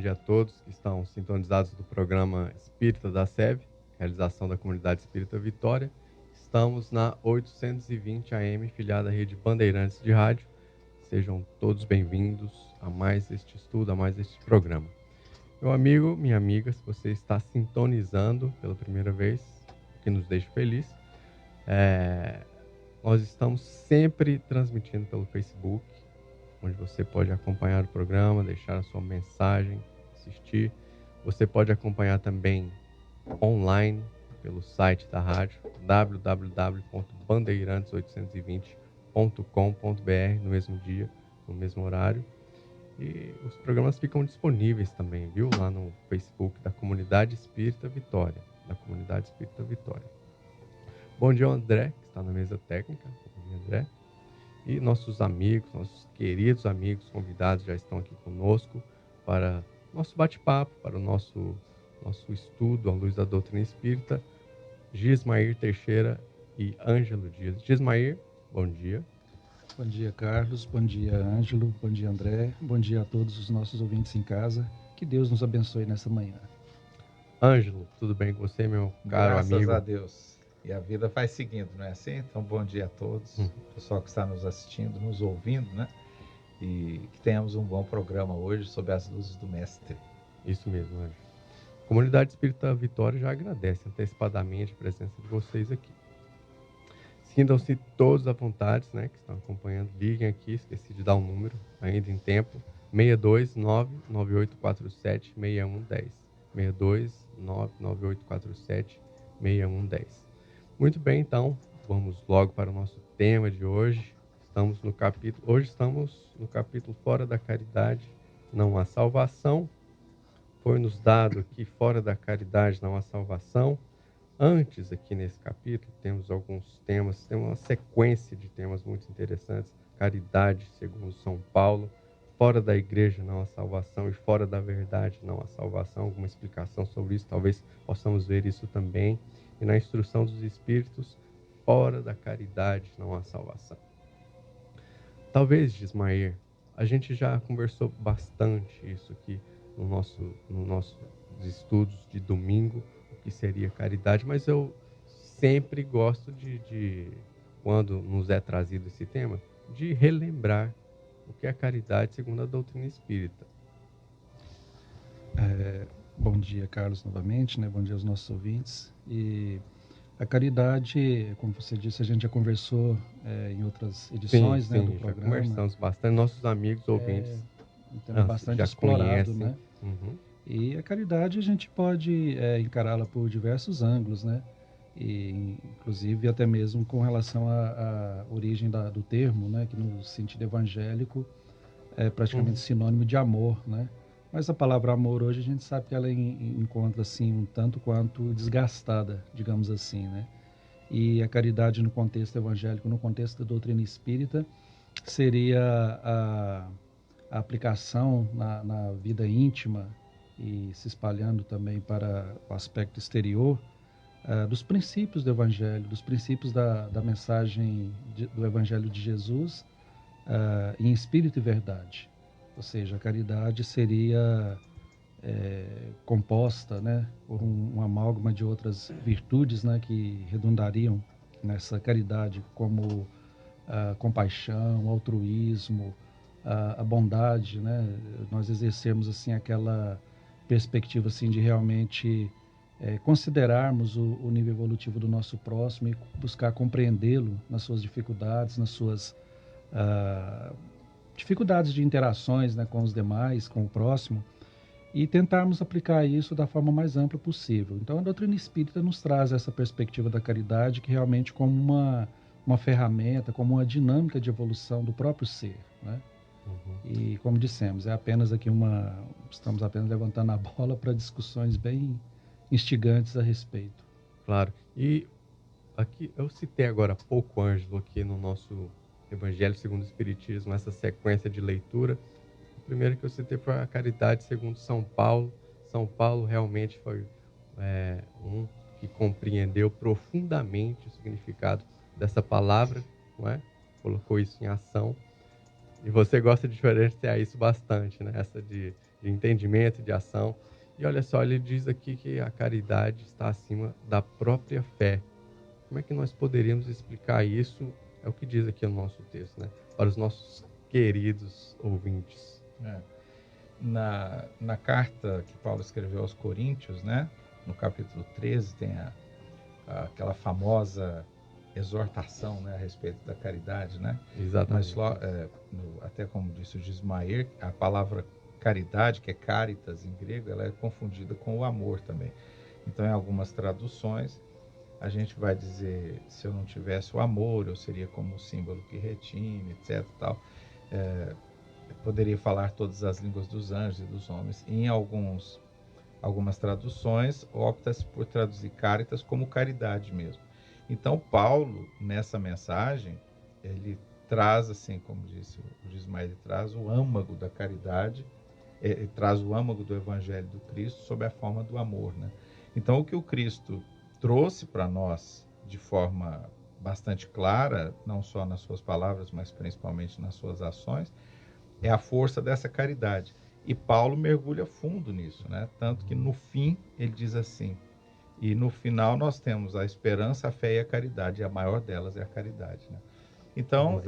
tarde a todos que estão sintonizados do programa Espírita da SEV, realização da Comunidade Espírita Vitória. Estamos na 820 AM, filiada à Rede Bandeirantes de Rádio. Sejam todos bem-vindos a mais este estudo, a mais este programa. Meu amigo, minha amiga, se você está sintonizando pela primeira vez, o que nos deixa feliz, nós estamos sempre transmitindo pelo Facebook, onde você pode acompanhar o programa, deixar a sua mensagem, assistir. Você pode acompanhar também online pelo site da rádio, www.bandeirantes820.com.br, no mesmo dia, no mesmo horário. E os programas ficam disponíveis também, viu? Lá no Facebook da Comunidade Espírita Vitória. Bom dia, André, que está na mesa técnica. Bom dia, André. E nossos amigos, nossos queridos amigos convidados já estão aqui conosco para nosso bate-papo, para o nosso estudo à luz da doutrina espírita, Gismair Teixeira e Ângelo Dias. Gismair, bom dia. Bom dia, Carlos. Bom dia, Ângelo. Bom dia, André. Bom dia a todos os nossos ouvintes em casa. Que Deus nos abençoe nessa manhã. Ângelo, tudo bem com você, meu caro Graças amigo? Graças a Deus. E a vida vai seguindo, não é assim? Então, bom dia a todos, pessoal que está nos assistindo, nos ouvindo, né? E que tenhamos um bom programa hoje sob as luzes do Mestre. Isso mesmo, Ângelo. A Comunidade Espírita Vitória já agradece antecipadamente a presença de vocês aqui. Sintam-se todos à vontade, né, que estão acompanhando. Liguem aqui, esqueci de dar um número, ainda em tempo, 629-9847-6110. 629-9847-6110. Muito bem, então, vamos logo para o nosso tema de hoje. Hoje estamos no capítulo Fora da Caridade, não há salvação. Foi-nos dado que fora da caridade não há salvação. Antes, aqui nesse capítulo, temos alguns temas, tem uma sequência de temas muito interessantes. Caridade, segundo São Paulo, fora da igreja não há salvação e fora da verdade não há salvação. Alguma explicação sobre isso, talvez possamos ver isso também. E na instrução dos Espíritos, fora da caridade não há salvação. Talvez, Gismair, a gente já conversou bastante isso aqui no nossos estudos de domingo, o que seria caridade, mas eu sempre gosto de, quando nos é trazido esse tema, de relembrar o que é caridade segundo a doutrina espírita. Bom dia, Carlos, novamente, né? Bom dia aos nossos ouvintes. E a caridade, como você disse, a gente já conversou em outras edições, sim, né, do já programa. Conversamos bastante, nossos amigos ouvintes então bastante já explorado, conhecem. Né? Uhum. E a caridade a gente pode encará-la por diversos ângulos, né? E, inclusive até mesmo com relação à origem do termo, né? Que no sentido evangélico é praticamente sinônimo de amor, né? Mas a palavra amor hoje a gente sabe que ela encontra assim um tanto quanto desgastada, digamos assim, né? E a caridade no contexto evangélico, no contexto da doutrina espírita, seria a aplicação na vida íntima e se espalhando também para o aspecto exterior dos princípios do Evangelho, dos princípios da mensagem do Evangelho de Jesus em espírito e verdade. Ou seja, a caridade seria composta, né, por um amálgama de outras virtudes, né, que redundariam nessa caridade, como a compaixão, o altruísmo, a bondade, né? Nós exercermos assim aquela perspectiva assim de realmente considerarmos o nível evolutivo do nosso próximo e buscar compreendê-lo nas suas dificuldades, nas suas dificuldades de interações, né, com os demais, com o próximo, e tentarmos aplicar isso da forma mais ampla possível. Então a doutrina espírita nos traz essa perspectiva da caridade que realmente como uma ferramenta, como uma dinâmica de evolução do próprio ser, né? E como dissemos, estamos apenas levantando a bola para discussões bem instigantes a respeito. Claro. E aqui eu citei agora há pouco, Ângelo, aqui no nosso Evangelho segundo o Espiritismo, essa sequência de leitura. O primeiro que eu citei foi a caridade segundo São Paulo. São Paulo realmente foi um que compreendeu profundamente o significado dessa palavra, não é? Colocou isso em ação. E você gosta de diferenciar isso bastante, né? Essa de de entendimento, de ação. E olha só, ele diz aqui que a caridade está acima da própria fé. Como é que nós poderíamos explicar isso? É o que diz aqui o nosso texto, né? Para os nossos queridos ouvintes. Na carta que Paulo escreveu aos Coríntios, né? No capítulo 13, tem aquela famosa exortação, né, a respeito da caridade, né? Exatamente. Mas até como disse o Gismaer, a palavra caridade, que é caritas em grego, ela é confundida com o amor também. Então, em algumas traduções, a gente vai dizer, se eu não tivesse o amor, eu seria como o símbolo que retine, etc. Tal. Eu poderia falar todas as línguas dos anjos e dos homens. E em algumas traduções, opta-se por traduzir caritas como caridade mesmo. Então, Paulo, nessa mensagem, ele traz, assim, como disse o Gismael, ele traz o âmago da caridade, ele traz o âmago do Evangelho do Cristo sob a forma do amor, né? Então, o que o Cristo trouxe para nós de forma bastante clara, não só nas suas palavras, mas principalmente nas suas ações, é a força dessa caridade. E Paulo mergulha fundo nisso, né? Tanto que no fim ele diz assim, e no final nós temos a esperança, a fé e a caridade, e a maior delas é a caridade, né? Então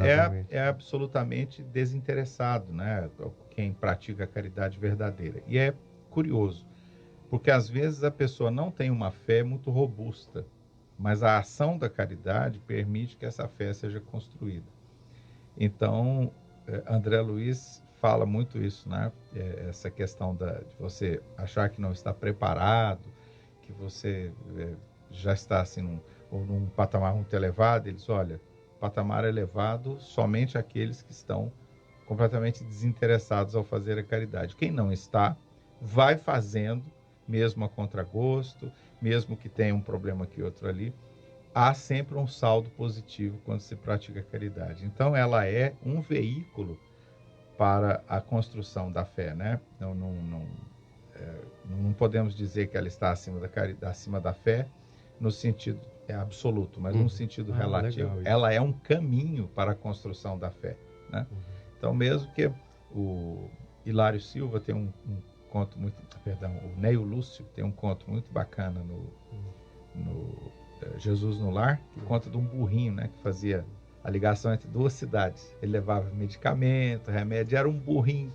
é absolutamente desinteressado, né? Quem pratica a caridade verdadeira. E é curioso, porque às vezes a pessoa não tem uma fé muito robusta, mas a ação da caridade permite que essa fé seja construída. Então, André Luiz fala muito isso, né? Essa questão de você achar que não está preparado, que você já está assim num patamar muito elevado. Ele diz, olha, patamar elevado somente aqueles que estão completamente desinteressados ao fazer a caridade. Quem não está, vai fazendo, mesmo a contragosto, mesmo que tenha um problema aqui outro ali, há sempre um saldo positivo quando se pratica a caridade. Então, ela é um veículo para a construção da fé, né? Não podemos dizer que ela está acima da fé no sentido absoluto, mas num sentido relativo. Ela é um caminho para a construção da fé, né? Então, mesmo que o Hilário Silva tem um conto muito... Perdão, o Neio Lúcio tem um conto muito bacana no Jesus no Lar, que conta de um burrinho, né, que fazia a ligação entre duas cidades. Ele levava medicamento, remédio, era um burrinho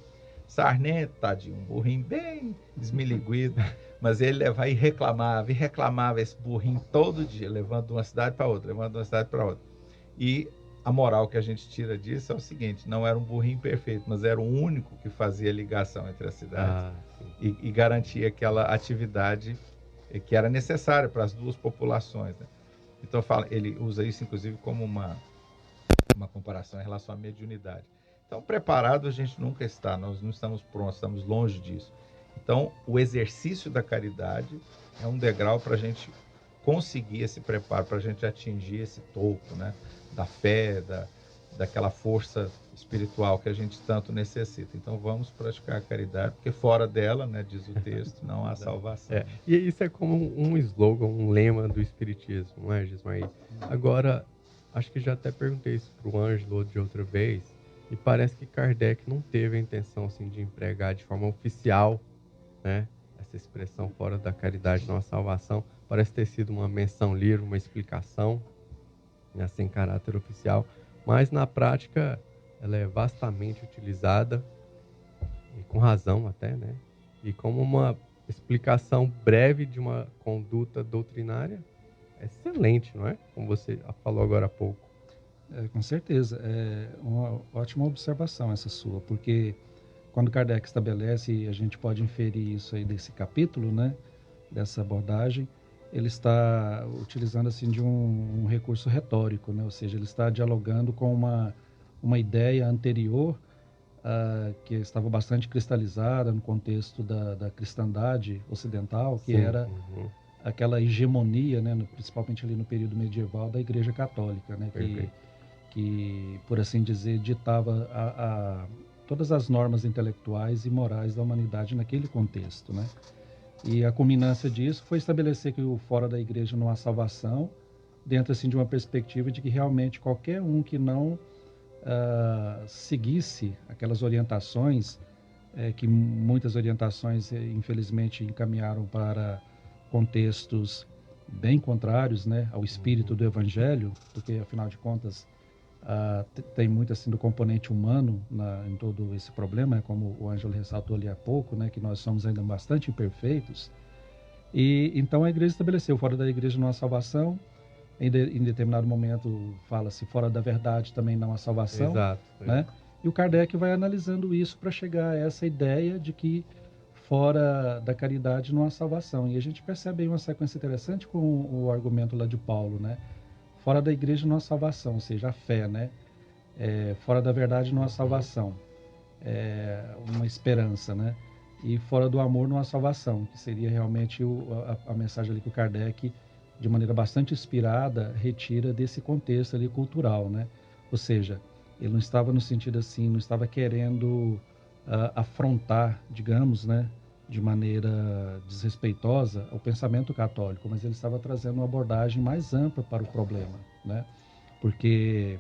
sarnento, tadinho, um burrinho bem esmiliguido, mas ele levava e reclamava esse burrinho todo dia, levando de uma cidade para outra, E a moral que a gente tira disso é o seguinte, não era um burrinho perfeito, mas era o único que fazia ligação entre as cidades e garantia aquela atividade que era necessária para as duas populações, né? Então ele usa isso inclusive como uma comparação em relação à mediunidade. Então, preparado a gente nunca está, nós não estamos prontos, estamos longe disso. Então, o exercício da caridade é um degrau para a gente conseguir esse preparo, para a gente atingir esse topo, né, da fé, daquela força espiritual que a gente tanto necessita. Então, vamos praticar a caridade, porque fora dela, né, diz o texto, não há salvação. E isso é como um slogan, um lema do Espiritismo, não é, Gismael? Agora, acho que já até perguntei isso para o Ângelo de outra vez, e parece que Kardec não teve a intenção assim, de empregar de forma oficial, né, essa expressão fora da caridade não há salvação. Parece ter sido uma menção livre, uma explicação, né, sem caráter oficial, mas na prática ela é vastamente utilizada, e com razão até, né, e como uma explicação breve de uma conduta doutrinária excelente, não é? Como você falou agora há pouco. Com certeza, é uma ótima observação essa sua, porque quando Kardec estabelece, e a gente pode inferir isso aí desse capítulo, né, dessa abordagem, ele está utilizando assim de um recurso retórico, né, ou seja, ele está dialogando com uma ideia anterior que estava bastante cristalizada no contexto da cristandade ocidental, que era aquela hegemonia, né, principalmente ali no período medieval, da Igreja Católica, né, que, por assim dizer, ditava todas as normas intelectuais e morais da humanidade naquele contexto, né? E a culminância disso foi estabelecer que o fora da igreja não há salvação, dentro assim de uma perspectiva de que realmente qualquer um que não seguisse aquelas orientações que muitas orientações, infelizmente, encaminharam para contextos bem contrários, né, ao espírito do Evangelho, porque, afinal de contas, tem muito assim do componente humano em todo esse problema, como o Ângelo ressaltou ali há pouco, né, que nós somos ainda bastante imperfeitos. E então a igreja estabeleceu: fora da igreja não há salvação. Em determinado momento fala-se: fora da verdade também não há salvação. Exato. Né? E o Kardec vai analisando isso para chegar a essa ideia de que fora da caridade não há salvação. E a gente percebe aí uma sequência interessante com o argumento lá de Paulo, né? Fora da igreja não há salvação, ou seja, a fé, né? Fora da verdade não há salvação, uma esperança, né? E fora do amor não há salvação, que seria realmente a mensagem ali que o Kardec, de maneira bastante inspirada, retira desse contexto ali cultural, né? Ou seja, ele não estava no sentido assim, não estava querendo afrontar, digamos, né, de maneira desrespeitosa o pensamento católico, mas ele estava trazendo uma abordagem mais ampla para o problema, né? Porque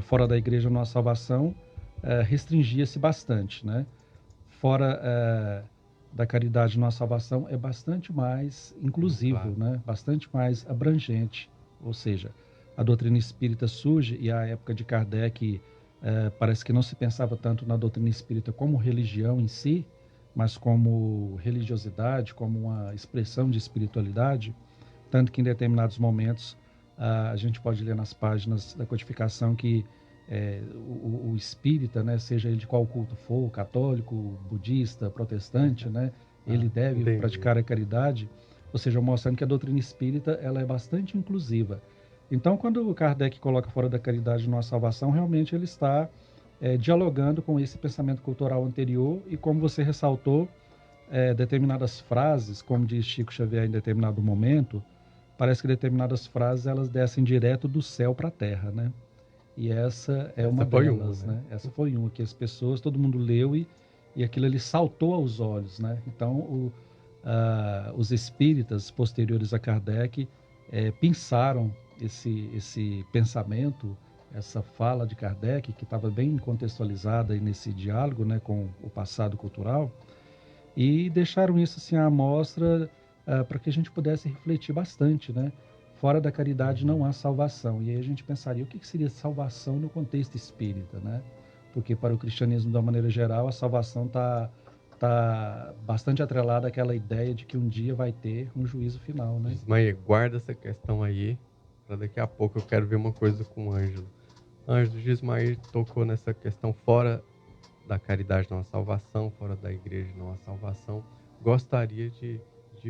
fora da igreja não há salvação, restringia-se bastante, né? Fora da caridade não há salvação é bastante mais inclusivo, claro, né? Bastante mais abrangente, ou seja, a doutrina espírita surge, e à época de Kardec parece que não se pensava tanto na doutrina espírita como religião em si, mas como religiosidade, como uma expressão de espiritualidade, tanto que em determinados momentos a gente pode ler nas páginas da codificação que o espírita, né, seja ele de qual culto for, católico, budista, protestante, né, ele deve praticar a caridade, ou seja, mostrando que a doutrina espírita ela é bastante inclusiva. Então, quando o Kardec coloca fora da caridade não há salvação, realmente ele está dialogando com esse pensamento cultural anterior e, como você ressaltou, determinadas frases, como diz Chico Xavier em determinado momento, parece que determinadas frases elas descem direto do céu para a terra, né? E essa é uma delas, né? Essa foi uma que as pessoas, todo mundo leu e aquilo ali saltou aos olhos, né? Então, os espíritas posteriores a Kardec pensaram esse pensamento, essa fala de Kardec, que estava bem contextualizada aí nesse diálogo, né, com o passado cultural, e deixaram isso assim à amostra para que a gente pudesse refletir bastante, né? Fora da caridade não há salvação. E aí a gente pensaria, o que seria salvação no contexto espírita, né? Porque para o cristianismo, de uma maneira geral, a salvação está bastante atrelada àquela ideia de que um dia vai ter um juízo final, né? Ismael, guarda essa questão aí, para daqui a pouco eu quero ver uma coisa com o Ângelo. Ângelo, Gismael tocou nessa questão: fora da caridade não há salvação, fora da igreja não há salvação. Gostaria de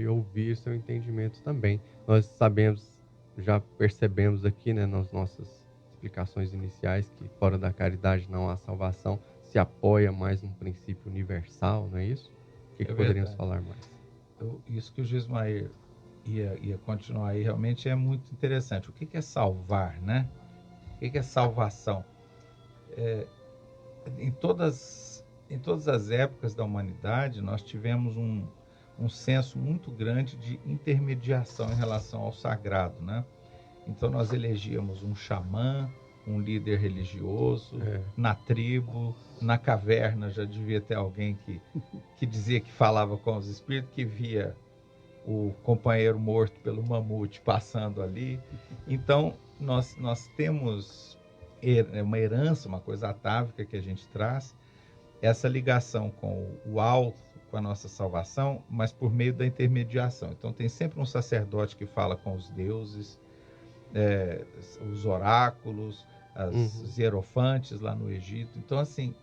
ouvir seu entendimento também. Nós sabemos, já percebemos aqui, né, nas nossas explicações iniciais, que fora da caridade não há salvação, se apoia mais num princípio universal, não é isso? O que poderíamos falar mais? Isso que o Gismael ia continuar aí realmente é muito interessante. O que é salvar, né? O que é salvação? Em todas as épocas da humanidade, nós tivemos um senso muito grande de intermediação em relação ao sagrado, né? Então nós elegíamos um xamã, um líder religioso, na tribo, na caverna já devia ter alguém que dizia que falava com os espíritos, que via o companheiro morto pelo mamute passando ali. Então nós temos uma herança, uma coisa atávica que a gente traz, essa ligação com o alto, com a nossa salvação, mas por meio da intermediação. Então tem sempre um sacerdote que fala com os deuses, os oráculos, os hierofantes lá no Egito. Então, assim,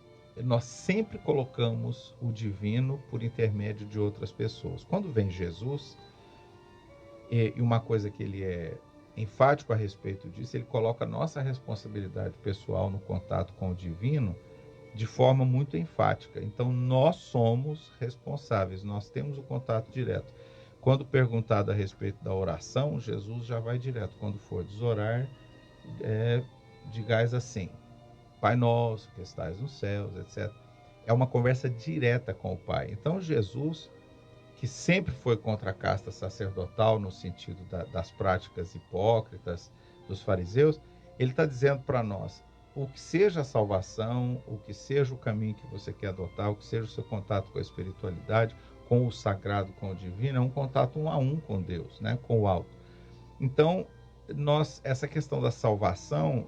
nós sempre colocamos o divino por intermédio de outras pessoas. Quando vem Jesus, e uma coisa que ele é enfático a respeito disso, ele coloca a nossa responsabilidade pessoal no contato com o divino de forma muito enfática. Então, nós somos responsáveis, nós temos o contato direto. Quando perguntado a respeito da oração, Jesus já vai direto. Quando for orar, digais assim: Pai nosso, que estais nos céus, etc. É uma conversa direta com o Pai. Então, Jesus, que sempre foi contra a casta sacerdotal, no sentido das práticas hipócritas dos fariseus, ele está dizendo para nós: o que seja a salvação, o que seja o caminho que você quer adotar, o que seja o seu contato com a espiritualidade, com o sagrado, com o divino, é um contato um a um com Deus, né? Com o alto. Então, essa questão da salvação,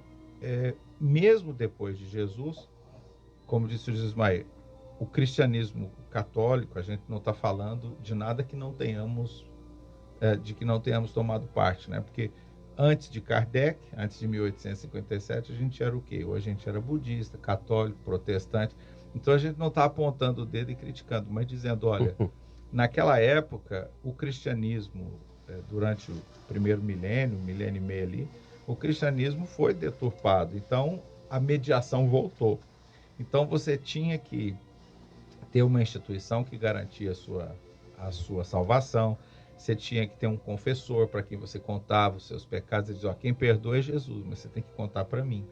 mesmo depois de Jesus, como disse o Ismael, o cristianismo católico, a gente não está falando de nada que não tenhamos, de que não tenhamos tomado parte, né? Porque antes de Kardec, antes de 1857, a gente era o quê? Ou a gente era budista, católico, protestante. Então a gente não está apontando o dedo e criticando, mas dizendo, olha, naquela época, o cristianismo, durante o primeiro milênio e meio ali, o cristianismo foi deturpado. Então a mediação voltou. Então você tinha que ter uma instituição que garantia a sua salvação. Você tinha que ter um confessor para quem você contava os seus pecados e dizia, ó, quem perdoa é Jesus, mas você tem que contar para mim.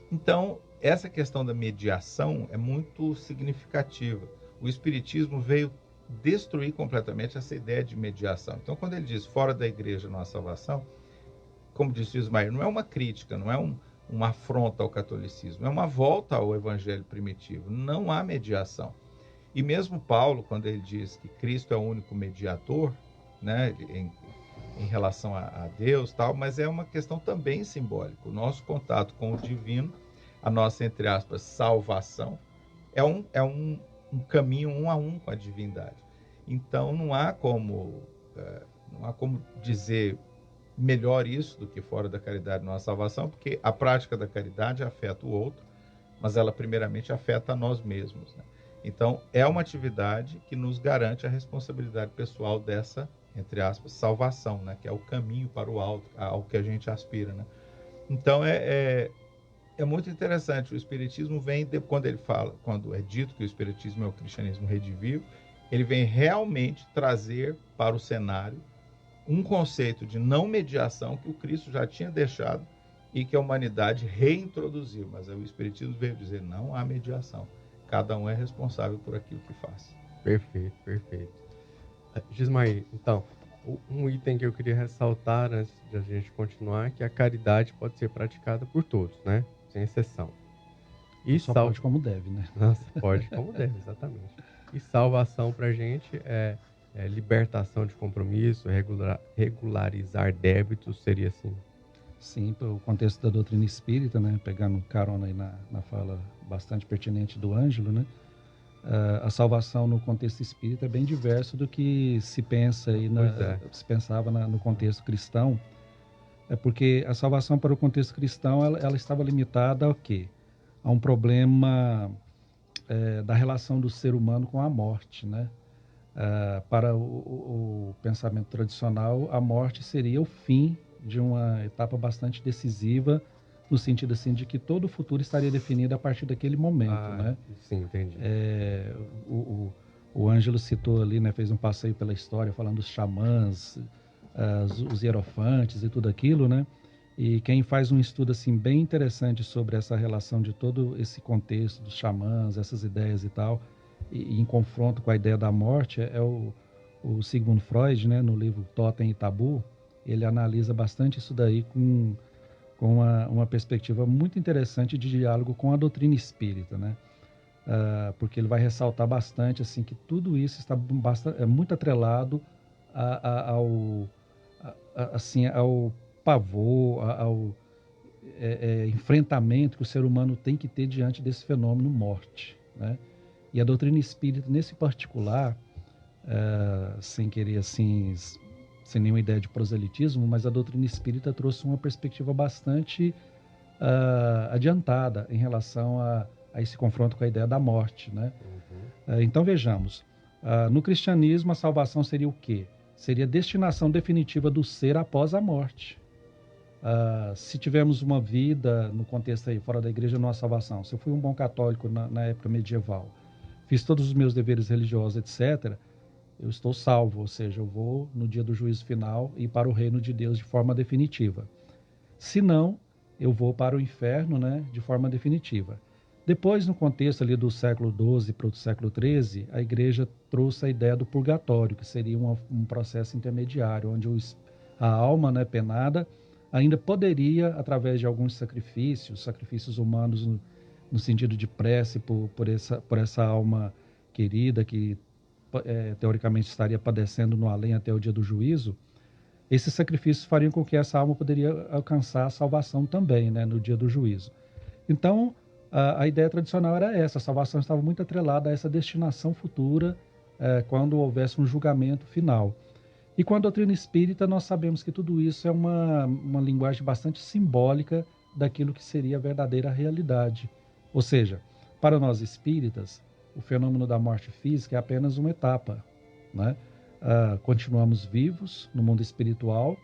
Então, essa questão da mediação é muito significativa. O Espiritismo veio destruir completamente essa ideia de mediação. Então, quando ele diz fora da igreja não há salvação, como disse o Ismael, não é uma crítica, não é uma afronta ao catolicismo, é uma volta ao evangelho primitivo. Não há mediação. E mesmo Paulo, quando ele diz que Cristo é o único mediador, né, em relação a Deus, tal, mas é uma questão também simbólica. O nosso contato com o divino, a nossa, entre aspas, salvação, é um caminho um a um com a divindade. Então não há como dizer melhor isso do que fora da caridade não há salvação, porque a prática da caridade afeta o outro, mas ela primeiramente afeta a nós mesmos, né? Então, é uma atividade que nos garante a responsabilidade pessoal dessa, entre aspas, salvação, né? Que é o caminho para o alto, ao que a gente aspira, né? Então, é muito interessante. O Espiritismo vem, quando é dito que o Espiritismo é o cristianismo redivivo, ele vem realmente trazer para o cenário um conceito de não mediação que o Cristo já tinha deixado e que a humanidade reintroduziu. Mas o Espiritismo veio dizer, não há mediação. Cada um é responsável por aquilo que faz. Perfeito, perfeito. Gismael, então, um item que eu queria ressaltar antes de a gente continuar é que a caridade pode ser praticada por todos, né? Sem exceção. E só pode como deve, né? Nossa, pode como deve, exatamente. E salvação pra gente é libertação de compromisso, regularizar débitos, seria assim? Sim, para o contexto da doutrina espírita, né? Pegando carona aí na fala bastante pertinente do Ângelo, né? A salvação no contexto espírita é bem diverso do que se pensa aí se pensava no contexto cristão. É porque a salvação para o contexto cristão ela estava limitada ao quê? A um problema da relação do ser humano com a morte, né? Para o pensamento tradicional, a morte seria o fim de uma etapa bastante decisiva, no sentido assim de que todo o futuro estaria definido a partir daquele momento, né? Sim, entendi. O Ângelo citou ali, né, fez um passeio pela história, falando dos xamãs, os hierofantes e tudo aquilo, né? E quem faz um estudo assim bem interessante sobre essa relação de todo esse contexto dos xamãs, essas ideias e tal, e em confronto com a ideia da morte, é o Sigmund Freud, né, no livro Totem e Tabu. Ele analisa bastante isso daí com uma perspectiva muito interessante de diálogo com a doutrina espírita, né? Porque ele vai ressaltar bastante assim que tudo isso está muito atrelado ao pavor, ao enfrentamento que o ser humano tem que ter diante desse fenômeno morte, né? E a doutrina espírita, nesse particular, sem querer assim, sem nenhuma ideia de proselitismo, mas a doutrina espírita trouxe uma perspectiva bastante adiantada em relação a esse confronto com a ideia da morte, né? Então vejamos, no cristianismo a salvação seria o quê? Seria a destinação definitiva do ser após a morte. Se tivermos uma vida, no contexto aí, fora da igreja, não há salvação. Se eu fui um bom católico na época medieval, fiz todos os meus deveres religiosos, etc., eu estou salvo, ou seja, eu vou no dia do juízo final e para o reino de Deus de forma definitiva. Se não, eu vou para o inferno, né, de forma definitiva. Depois, no contexto ali do século XII para o século XIII, a igreja trouxe a ideia do purgatório, que seria um processo intermediário, onde a alma, né, penada ainda poderia, através de alguns sacrifícios humanos no sentido de prece por essa alma querida que teoricamente estaria padecendo no além até o dia do juízo, esses sacrifícios fariam com que essa alma poderia alcançar a salvação também, né, no dia do juízo. Então, a ideia tradicional era essa, a salvação estava muito atrelada a essa destinação futura, quando houvesse um julgamento final. E com a doutrina espírita, nós sabemos que tudo isso é uma linguagem bastante simbólica daquilo que seria a verdadeira realidade. Ou seja, para nós espíritas, o fenômeno da morte física é apenas uma etapa, né? Continuamos vivos no mundo espiritual.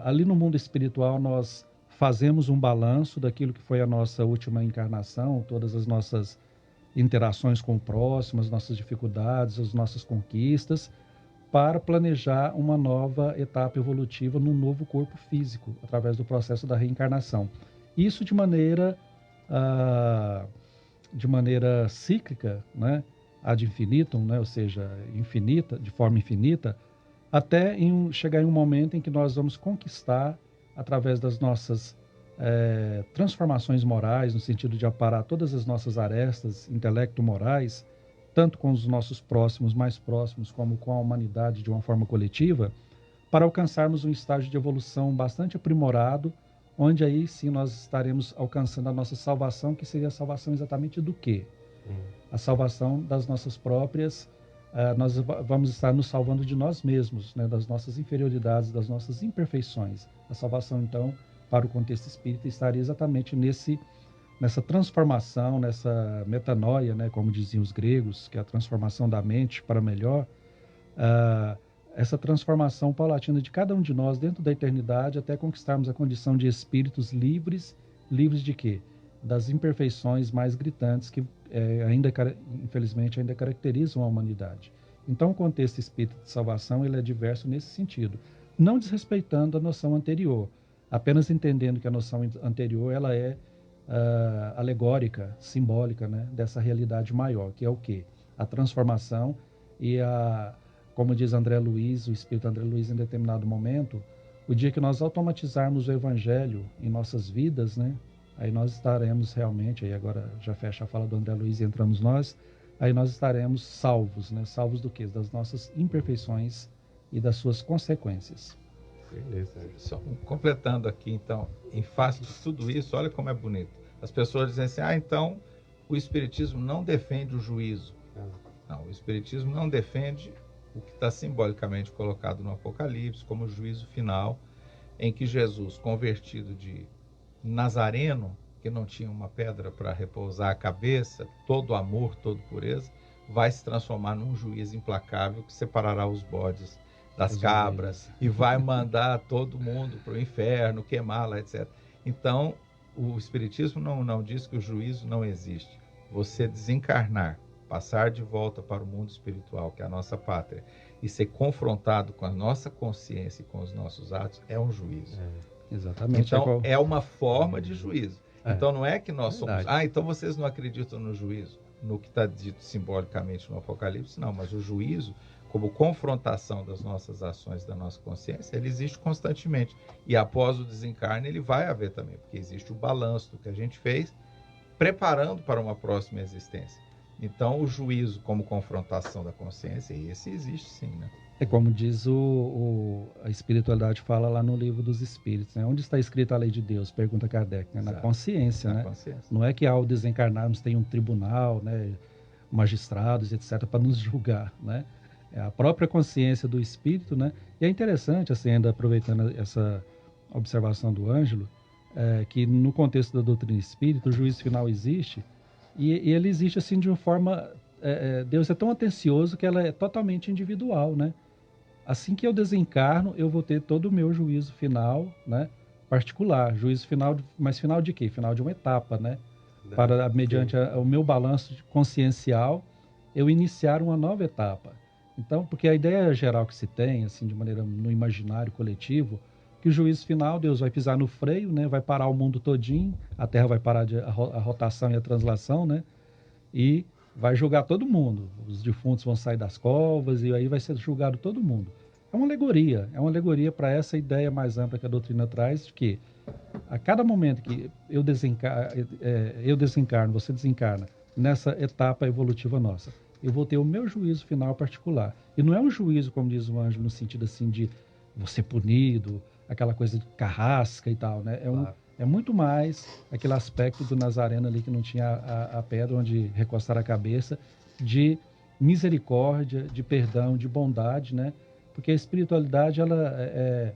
Ali no mundo espiritual, nós fazemos um balanço daquilo que foi a nossa última encarnação, todas as nossas interações com o próximo, as nossas dificuldades, as nossas conquistas, para planejar uma nova etapa evolutiva num novo corpo físico, através do processo da reencarnação. Isso de maneira cíclica, né? Ad infinitum, né? Ou seja, infinita, de forma infinita, até chegar em um momento em que nós vamos conquistar, através das nossas transformações morais, no sentido de aparar todas as nossas arestas intelecto-morais, tanto com os nossos próximos, mais próximos, como com a humanidade de uma forma coletiva, para alcançarmos um estágio de evolução bastante aprimorado, onde aí sim nós estaremos alcançando a nossa salvação, que seria a salvação exatamente do quê? A salvação das nossas próprias, nós vamos estar nos salvando de nós mesmos, né, das nossas inferioridades, das nossas imperfeições. A salvação, então, para o contexto espírita, estaria exatamente nessa transformação, nessa metanoia, né, como diziam os gregos, que é a transformação da mente para melhor, essa transformação paulatina de cada um de nós dentro da eternidade, até conquistarmos a condição de espíritos livres de quê? Das imperfeições mais gritantes que infelizmente ainda caracterizam a humanidade. Então, o contexto espírita de salvação ele é diverso nesse sentido, não desrespeitando a noção anterior, apenas entendendo que a noção anterior ela é alegórica, simbólica, né, dessa realidade maior, que é o quê? A transformação e como diz André Luiz, o espírito André Luiz, em determinado momento, o dia que nós automatizarmos o evangelho em nossas vidas, né, aí nós estaremos realmente, aí agora já fecha a fala do André Luiz e entramos nós, aí nós estaremos salvos, né, salvos do quê? Das nossas imperfeições e das suas consequências. Beleza. Só completando aqui, então, em face de tudo isso, olha como é bonito. As pessoas dizem assim, então o Espiritismo não defende o juízo. Não, o Espiritismo não defende o que está simbolicamente colocado no Apocalipse como o juízo final, em que Jesus, convertido de Nazareno, que não tinha uma pedra para repousar a cabeça, todo amor, toda pureza, vai se transformar num juiz implacável que separará os bodes das cabras e vai mandar todo mundo para o inferno, queimá-la, etc. Então, o Espiritismo não diz que o juízo não existe. Você desencarnar, passar de volta para o mundo espiritual, que é a nossa pátria, e ser confrontado com a nossa consciência e com os nossos atos, é um juízo. Exatamente. Então, é uma forma de juízo. Então, não é que nós somos... então vocês não acreditam no juízo, no que está dito simbolicamente no Apocalipse, não, mas o juízo, como confrontação das nossas ações, da nossa consciência, ele existe constantemente. E após o desencarne, ele vai haver também, porque existe o balanço do que a gente fez, preparando para uma próxima existência. Então, o juízo como confrontação da consciência, esse existe sim, né? É como diz a espiritualidade fala lá no Livro dos Espíritos, né? Onde está escrita a lei de Deus? Pergunta Kardec, né? Na consciência, né? Consciência. Não é que ao desencarnarmos tem um tribunal, né? Magistrados, etc., para nos julgar, né? É a própria consciência do espírito, né? E é interessante, assim, ainda aproveitando essa observação do Ângelo, que no contexto da doutrina espírita, o juízo final existe, e ele existe, assim, de uma forma... Deus é tão atencioso que ela é totalmente individual, né? Assim que eu desencarno, eu vou ter todo o meu juízo final, né? Particular. Juízo final, mas final de quê? Final de uma etapa, né? Para, mediante o meu balanço consciencial, eu iniciar uma nova etapa. Então, porque a ideia geral que se tem, assim, de maneira no imaginário coletivo, que o juízo final, Deus vai pisar no freio, né? Vai parar o mundo todinho, a Terra vai parar a rotação e a translação, né? E vai julgar todo mundo. Os defuntos vão sair das covas e aí vai ser julgado todo mundo. É uma alegoria para essa ideia mais ampla que a doutrina traz, de que a cada momento que eu desencarno, você desencarna, nessa etapa evolutiva nossa, eu vou ter o meu juízo final particular. E não é um juízo, como diz o Ângelo, no sentido assim de você punido, aquela coisa de carrasca e tal, né? Claro. É muito mais aquele aspecto do Nazareno ali que não tinha a pedra onde recostar a cabeça, de misericórdia, de perdão, de bondade, né? Porque a espiritualidade, ela é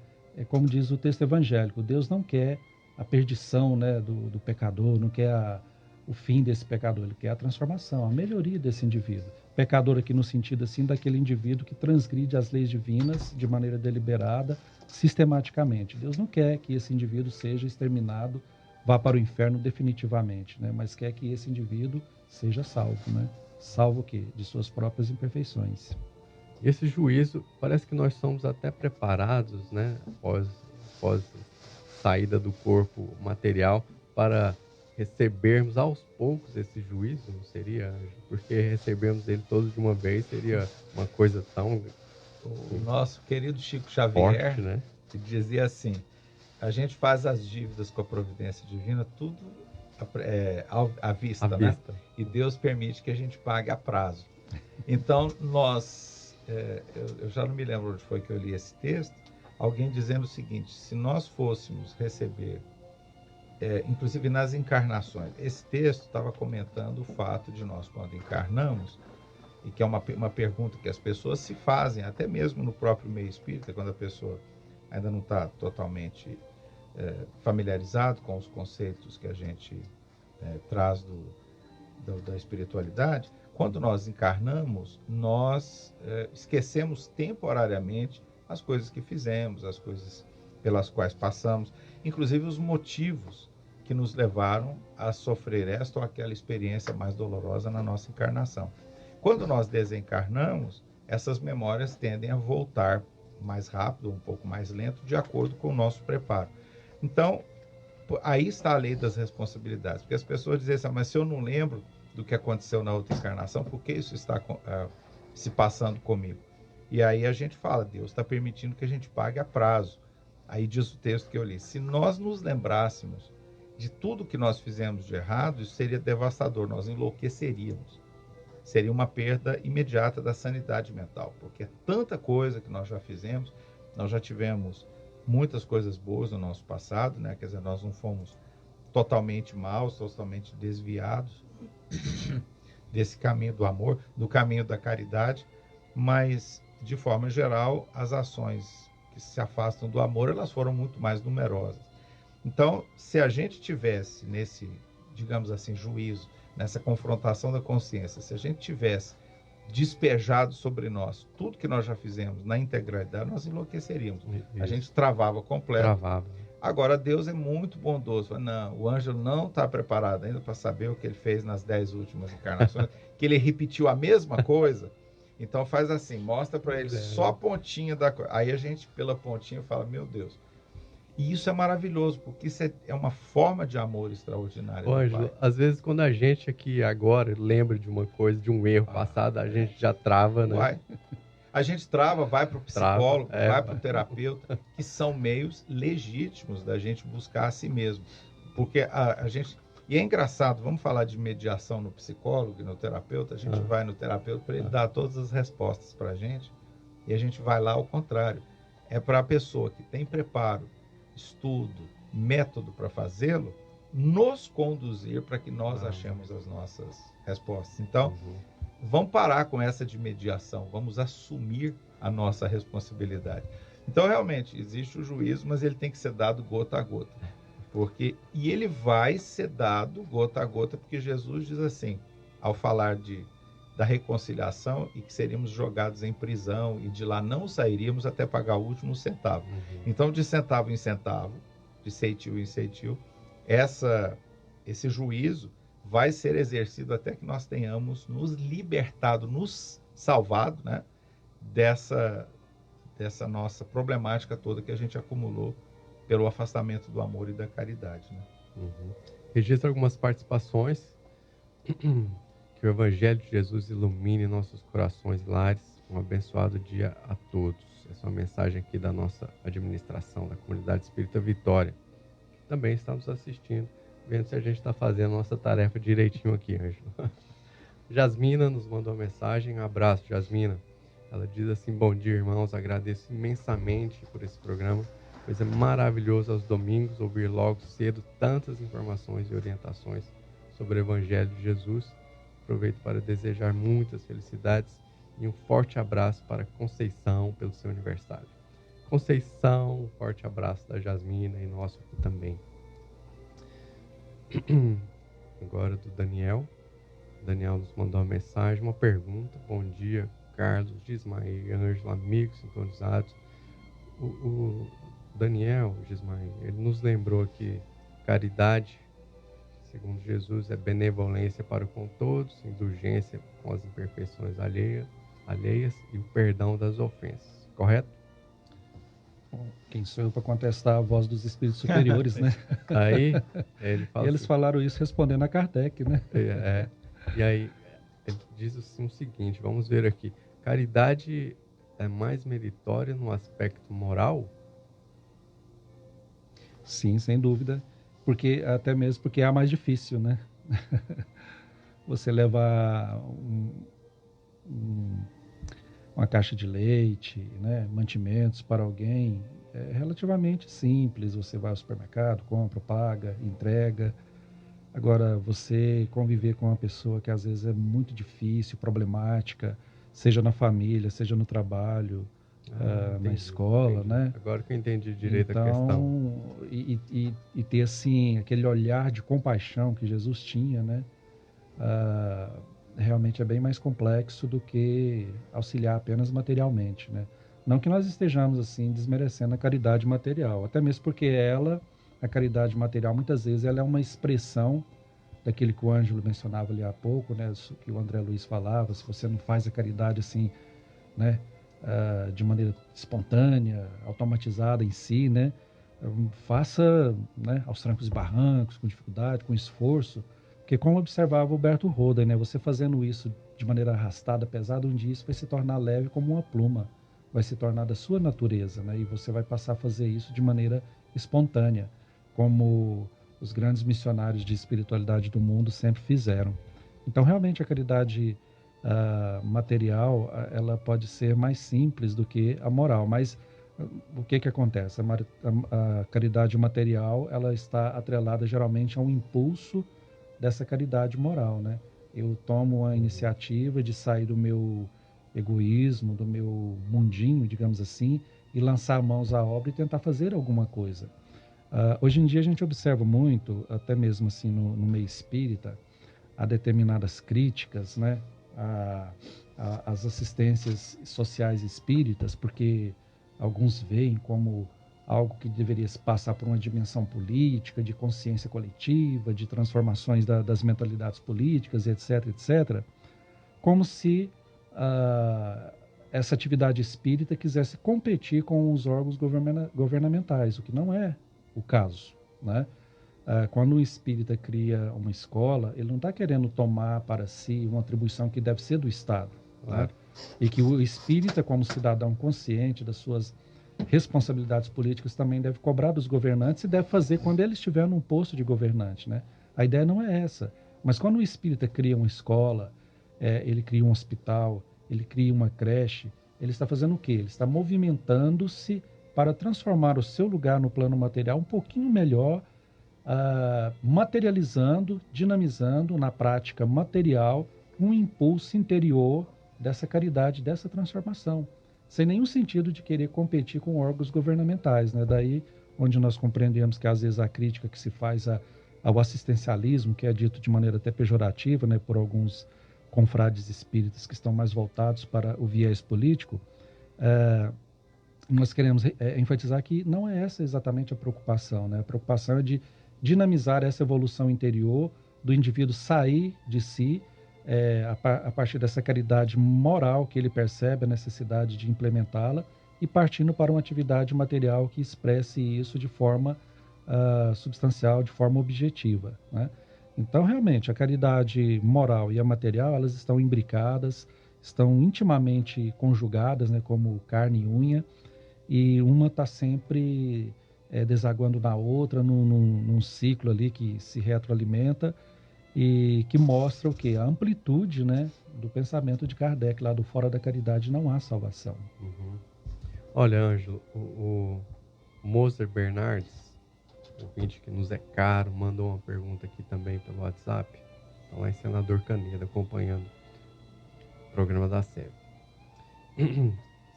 como diz o texto evangélico, Deus não quer a perdição, né, do pecador, não quer o fim desse pecador, ele quer a transformação, a melhoria desse indivíduo. Pecador aqui no sentido assim daquele indivíduo que transgride as leis divinas de maneira deliberada, sistematicamente. Deus não quer que esse indivíduo seja exterminado, vá para o inferno definitivamente, né, mas quer que esse indivíduo seja salvo, né? Salvo o quê? De suas próprias imperfeições. Esse juízo, parece que nós somos até preparados, né, após saída do corpo material, para recebermos aos poucos esse juízo, não seria, Ângelo? Porque recebermos ele todos de uma vez seria uma coisa tão... O nosso querido Chico Xavier, forte, né? que dizia assim, a gente faz as dívidas com a providência divina, tudo à vista, né? E Deus permite que a gente pague a prazo. Então, eu já não me lembro onde foi que eu li esse texto, alguém dizendo o seguinte, se nós fôssemos receber, inclusive nas encarnações, esse texto estava comentando o fato de nós, quando encarnamos, e que é uma pergunta que as pessoas se fazem, até mesmo no próprio meio espírita, quando a pessoa ainda não está totalmente familiarizado com os conceitos que a gente traz da espiritualidade. Quando nós encarnamos, nós esquecemos temporariamente as coisas que fizemos, as coisas pelas quais passamos, inclusive os motivos que nos levaram a sofrer esta ou aquela experiência mais dolorosa na nossa encarnação. Quando nós desencarnamos, essas memórias tendem a voltar mais rápido, um pouco mais lento, de acordo com o nosso preparo. Então, aí está a lei das responsabilidades, porque as pessoas dizem assim, mas se eu não lembro do que aconteceu na outra encarnação, por que isso está se passando comigo? E aí a gente fala, Deus está permitindo que a gente pague a prazo. Aí diz o texto que eu li, se nós nos lembrássemos de tudo que nós fizemos de errado, isso seria devastador, nós enlouqueceríamos. Seria uma perda imediata da sanidade mental, porque é tanta coisa que nós já fizemos, nós já tivemos muitas coisas boas no nosso passado, né? Quer dizer, nós não fomos totalmente maus, totalmente desviados desse caminho do amor, do caminho da caridade, mas, de forma geral, as ações que se afastam do amor, elas foram muito mais numerosas. Então, se a gente tivesse nesse, digamos assim, juízo, nessa confrontação da consciência, se a gente tivesse despejado sobre nós tudo que nós já fizemos na integralidade, nós enlouqueceríamos. Isso. A gente travava completo. Agora, Deus é muito bondoso. Não, o Ângelo não está preparado ainda para saber o que ele fez nas 10 últimas encarnações, que ele repetiu a mesma coisa. Então faz assim, mostra para ele só a pontinha da coisa. Aí a gente, pela pontinha, fala, meu Deus. E isso é maravilhoso, porque isso é uma forma de amor extraordinária. Ângelo, às vezes quando a gente aqui agora lembra de uma coisa, de um erro passado, a gente já trava, né? A gente trava, vai para o psicólogo, vai para o terapeuta, que são meios legítimos da gente buscar a si mesmo. Porque a gente... E é engraçado, vamos falar de mediação no psicólogo e no terapeuta, a gente vai no terapeuta para ele dar todas as respostas para a gente, e a gente vai lá ao contrário. É para a pessoa que tem preparo, estudo, método para fazê-lo, nos conduzir para que nós achemos as nossas respostas. Então, vamos parar com essa de mediação, vamos assumir a nossa responsabilidade. Então, realmente, existe o juízo, mas ele tem que ser dado gota a gota. E ele vai ser dado gota a gota, porque Jesus diz assim, ao falar da reconciliação e que seríamos jogados em prisão e de lá não sairíamos até pagar o último centavo. Então, de centavo em centavo, de ceitil em ceitil, esse juízo vai ser exercido até que nós tenhamos nos libertado, nos salvado, né, dessa nossa problemática toda que a gente acumulou pelo afastamento do amor e da caridade. Né? Registra algumas participações. Que o Evangelho de Jesus ilumine nossos corações e lares. Um abençoado dia a todos. É Essa é uma mensagem aqui da nossa administração da Comunidade Espírita Vitória, que também está nos assistindo, vendo se a gente está fazendo a nossa tarefa direitinho aqui, Ângelo. Jasmina nos mandou uma mensagem. Um abraço, Jasmina. Ela diz assim: bom dia, irmãos, agradeço imensamente por esse programa, pois é maravilhoso aos domingos ouvir logo cedo tantas informações e orientações sobre o Evangelho de Jesus. Aproveito para desejar muitas felicidades e um forte abraço para Conceição pelo seu aniversário. Conceição, um forte abraço da Jasmina e nosso aqui também. Agora do Daniel. O Daniel nos mandou uma mensagem, uma pergunta. Bom dia, Carlos, Gismael, Ângelo, amigos sintonizados. O Daniel, Gismael, ele nos lembrou que caridade, segundo Jesus, é benevolência para com todos, indulgência com as imperfeições alheias e o perdão das ofensas. Correto? Quem sou eu para contestar a voz dos espíritos superiores, né? Aí ele fala eles assim, falaram isso respondendo a Kardec, né? E aí ele diz assim o seguinte, vamos ver aqui. Caridade é mais meritória no aspecto moral? Sim, sem dúvida. Porque, até mesmo porque é a mais difícil, né? Você levar uma caixa de leite, né, mantimentos para alguém, é relativamente simples. Você vai ao supermercado, compra, paga, entrega. Agora, você conviver com uma pessoa que às vezes é muito difícil, problemática, seja na família, seja no trabalho, na escola, né? Agora que eu entendi direito então, a questão. E ter, assim, aquele olhar de compaixão que Jesus tinha, né? Realmente é bem mais complexo do que auxiliar apenas materialmente, né? Não que nós estejamos, assim, desmerecendo a caridade material, até mesmo porque a caridade material, muitas vezes, ela é uma expressão daquele que o Ângelo mencionava ali há pouco, né? Que o André Luiz falava, se você não faz a caridade assim, né? De maneira espontânea, automatizada em si, né? Faça, né? Aos trancos e barrancos, com dificuldade, com esforço, porque como observava o Alberto Roda, né? Você fazendo isso de maneira arrastada, pesada, um dia isso vai se tornar leve como uma pluma, vai se tornar da sua natureza, né? E você vai passar a fazer isso de maneira espontânea, como os grandes missionários de espiritualidade do mundo sempre fizeram. Então, realmente, a caridade material, ela pode ser mais simples do que a moral, mas o que acontece? A caridade material, ela está atrelada geralmente a um impulso dessa caridade moral, né? Eu tomo a iniciativa de sair do meu egoísmo, do meu mundinho, digamos assim, e lançar mãos à obra e tentar fazer alguma coisa. Hoje em dia a gente observa muito, até mesmo assim no meio espírita, a determinadas críticas, né, às assistências sociais espíritas, porque alguns veem como algo que deveria se passar por uma dimensão política, de consciência coletiva, de transformações das mentalidades políticas, etc., etc., como se essa atividade espírita quisesse competir com os órgãos governamentais, o que não é o caso, né? Quando o espírita cria uma escola, ele não está querendo tomar para si uma atribuição que deve ser do Estado, né? E que o espírita, como cidadão consciente das suas responsabilidades políticas, também deve cobrar dos governantes e deve fazer quando ele estiver num posto de governante, né? A ideia não é essa. Mas quando o espírita cria uma escola, ele cria um hospital, ele cria uma creche, ele está fazendo o quê? Ele está movimentando-se para transformar o seu lugar no plano material um pouquinho melhor, materializando, dinamizando na prática material um impulso interior dessa caridade, dessa transformação, sem nenhum sentido de querer competir com órgãos governamentais, né? Daí onde nós compreendemos que às vezes a crítica que se faz ao assistencialismo, que é dito de maneira até pejorativa, né, por alguns confrades espíritas que estão mais voltados para o viés político, nós queremos enfatizar que não é essa exatamente a preocupação, né? A preocupação é de dinamizar essa evolução interior do indivíduo sair de si, a partir dessa caridade moral que ele percebe a necessidade de implementá-la e partindo para uma atividade material que expresse isso de forma substancial, de forma objetiva, né? Então, realmente, a caridade moral e a material, elas estão imbricadas, estão intimamente conjugadas, né, como carne e unha, e uma está sempre desaguando na outra, num ciclo ali que se retroalimenta e que mostra o quê? A amplitude, né, do pensamento de Kardec, lá do Fora da Caridade não há salvação. Uhum. Olha, Ângelo, o Moser Bernardes, ouvinte que nos é caro, mandou uma pergunta aqui também pelo WhatsApp. Está lá em Senador Canedo, acompanhando o programa da SEB.